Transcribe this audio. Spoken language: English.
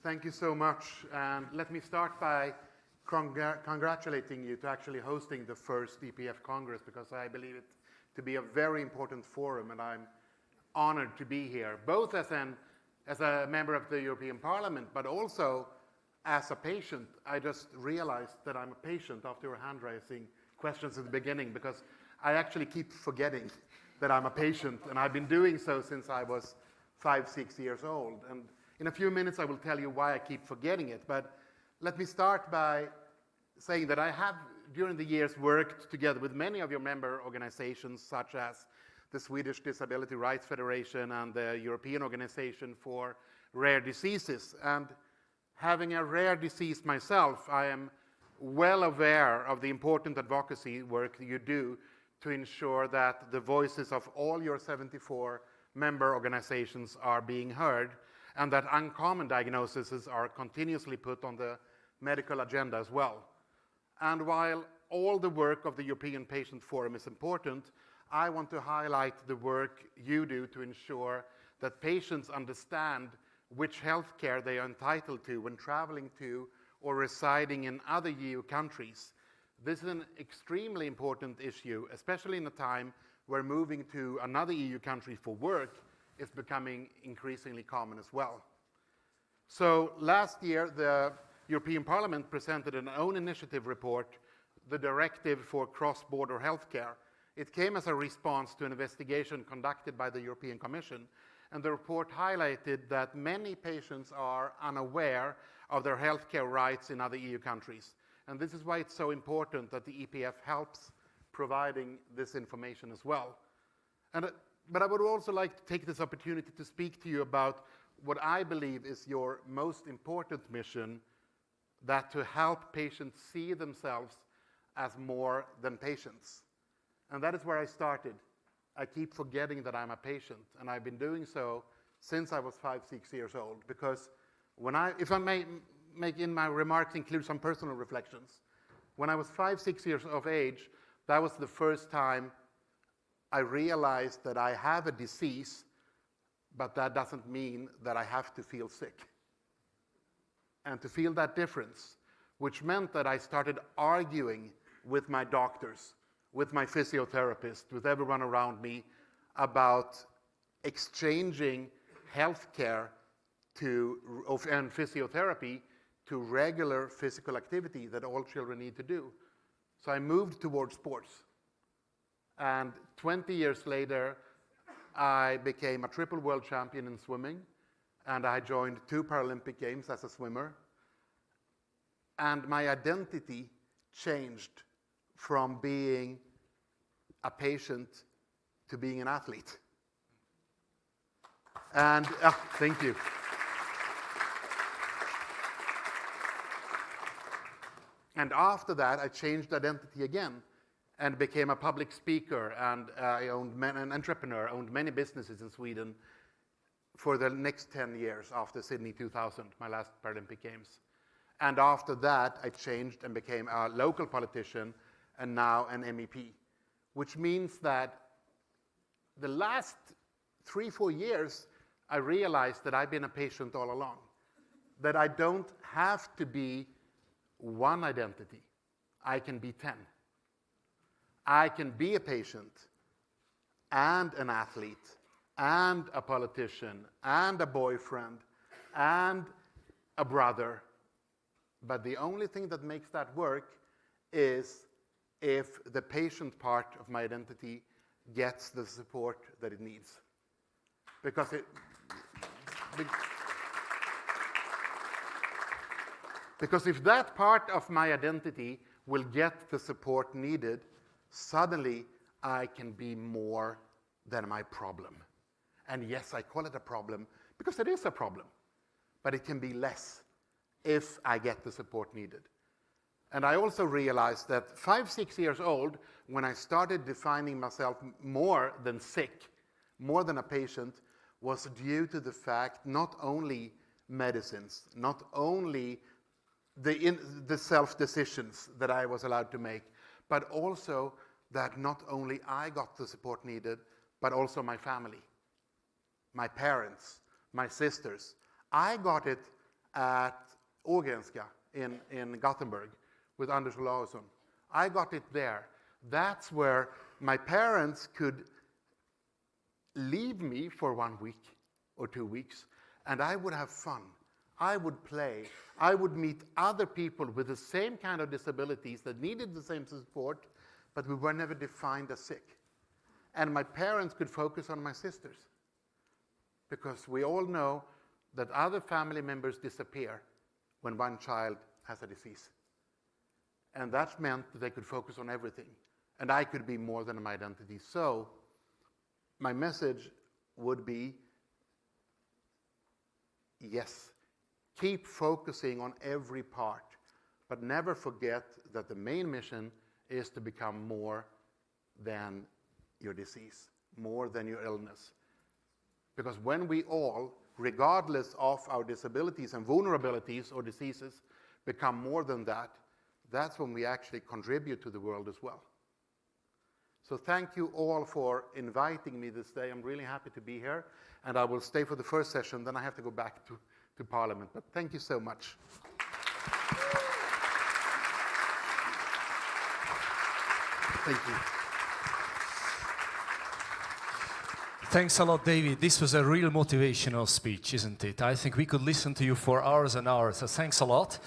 Thank you so much. And let me start by congratulating you to actually hosting the first EPF Congress, because I believe it to be a very important forum, and I'm honored to be here, both as a member of the European Parliament, but also as a patient. I just realized that I'm a patient after your hand-raising questions at the beginning, because I actually keep forgetting that I'm a patient, and I've been doing so since I was 5-6 years old. And in a few minutes, I will tell you why I keep forgetting it. But let me start by saying that I have, during the years, worked together with many of your member organizations, such as the Swedish Disability Rights Federation and the European Organization for Rare Diseases. And having a rare disease myself, I am well aware of the important advocacy work you do to ensure that the voices of all your 74 member organizations are being heard, and that uncommon diagnoses are continuously put on the medical agenda as well. And while all the work of the European Patient Forum is important, I want to highlight the work you do to ensure that patients understand which healthcare they are entitled to when traveling to or residing in other EU countries. This is an extremely important issue, especially in a time where moving to another EU country for work is becoming increasingly common as well. So last year, the European Parliament presented an own initiative report, the Directive for Cross-Border Healthcare. It came as a response to an investigation conducted by the European Commission, and the report highlighted that many patients are unaware of their healthcare rights in other EU countries. And this is why it's so important that the EPF helps providing this information as well. But I would also like to take this opportunity to speak to you about what I believe is your most important mission, that to help patients see themselves as more than patients. And that is where I started. I keep forgetting that I'm a patient, and I've been doing so since I was 5-6 years old, because if I may make in my remarks include some personal reflections. When I was 5-6 years of age, that was the first time I realized that I have a disease, but that doesn't mean that I have to feel sick. And to feel that difference, which meant that I started arguing with my doctors, with my physiotherapist, with everyone around me about exchanging healthcare and physiotherapy to regular physical activity that all children need to do. So I moved towards sports. And 20 years later, I became a triple world champion in swimming, and I joined 2 Paralympic Games as a swimmer. And my identity changed from being a patient to being an athlete. And thank you. And after that, I changed identity again and became a public speaker, and I owned an entrepreneur, owned many businesses in Sweden for the next 10 years after Sydney 2000, my last Paralympic Games. And after that, I changed and became a local politician and now an MEP, which means that the last 3-4 years, I realized that I've been a patient all along, that I don't have to be one identity. I can be 10. I can be a patient and an athlete and a politician and a boyfriend and a brother. But the only thing that makes that work is if the patient part of my identity gets the support that it needs. Because if that part of my identity will get the support needed, suddenly I can be more than my problem. And yes, I call it a problem because it is a problem, but it can be less if I get the support needed. And I also realized that 5-6 years old, when I started defining myself more than sick, more than a patient, was due to the fact not only medicines, not only the self-decisions that I was allowed to make, but also that not only I got the support needed, but also my family, my parents, my sisters. I got it at Ågrenska in Gothenburg with Anders Olausson. I got it there. That's where my parents could leave me for 1 week or 2 weeks, and I would have fun. I would play. I would meet other people with the same kind of disabilities that needed the same support, but we were never defined as sick. And my parents could focus on my sisters, because we all know that other family members disappear when one child has a disease. And that meant that they could focus on everything. And I could be more than my identity. So my message would be, yes, keep focusing on every part, but never forget that the main mission is to become more than your disease, more than your illness. Because when we all, regardless of our disabilities and vulnerabilities or diseases, become more than that, that's when we actually contribute to the world as well. So thank you all for inviting me this day. I'm really happy to be here, and I will stay for the first session, then I have to go back to Parliament. But thank you so much. Thank you. Thanks a lot, David. This was a real motivational speech, isn't it? I think we could listen to you for hours and hours, so thanks a lot.